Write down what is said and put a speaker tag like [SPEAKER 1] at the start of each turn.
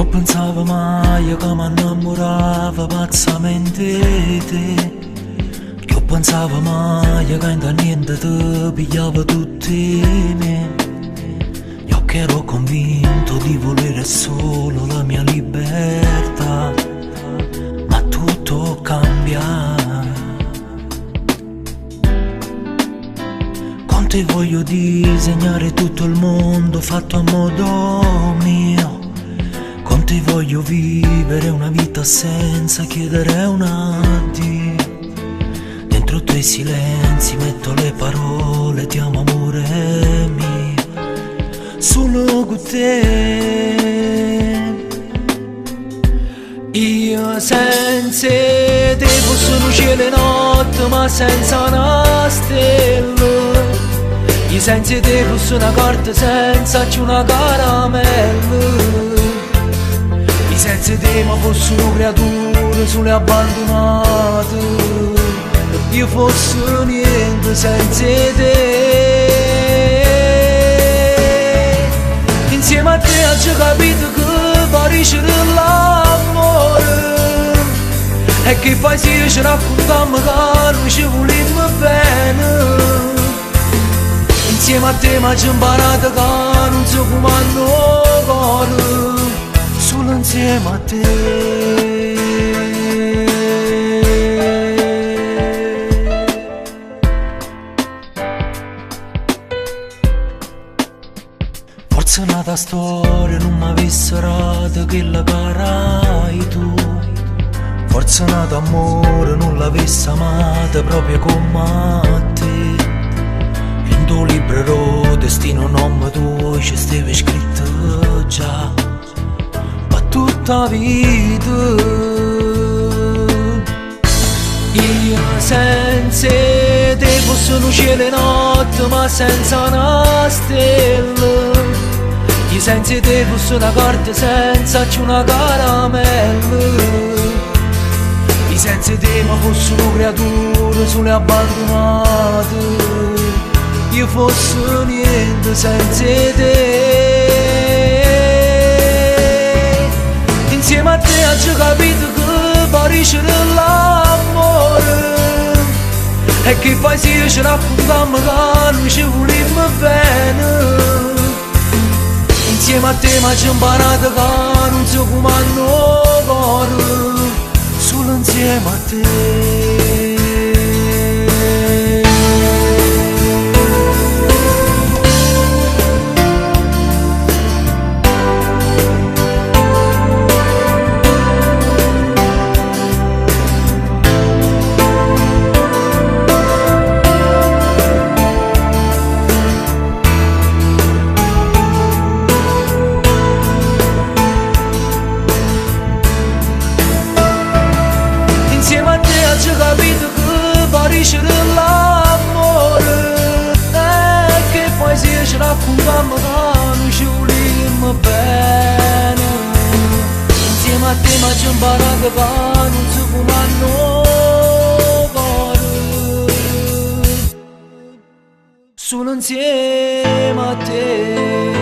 [SPEAKER 1] pensavo mai che mi innamoravo pazzamente di te. Io pensavo mai che in niente ti pigliavo tutti me. Io che ero convinto di volere solo la mia libertà, ma tutto cambia. Con te voglio disegnare tutto il mondo fatto a modo mio. Con te voglio vivere una vita senza chiedere un addio. Dentro i tuoi silenzi metto le parole, ti amo amore mio, solo con te. Io senza te fosse un cielo e notte ma senza una stella. Io senza te fosse una carta senza una caramella. Senza te ma fossi una creatura sole abbandonata. Io fossi niente senza te. Insieme a te ho già capito che parisce l'amore e che poi si ci raccontiamo che non ci volimmo bene. Insieme a te mi ho già imparato che non so come hanno cuore solo insieme a te. Forse è nata storia non mi avesse rato che la carai tu. Forse è nato amore non l'avesse amata proprio come te. In tuo libro destino nome tuo ci stava scritto già tutta vita. Io senza te fosse un cielo e notte ma senza una stella. Io senza te fosse una carta senza una caramella. Io senza te ma fosse una creatura sole abbandonata. Io fosse niente senza te. Insieme a te ho già capito che parisce l'amore e che poi si ci raccontiamo che non ci volimmo bene. Insieme a te mi ho già imparato che non so come hanno cuore solo insieme a te. Ho già capito che parisce l'amore e che poi si ci raccontiamo che non ci volimmo bene. Insieme a te mi ho già imparato che non so come hanno cuore solo insieme a te.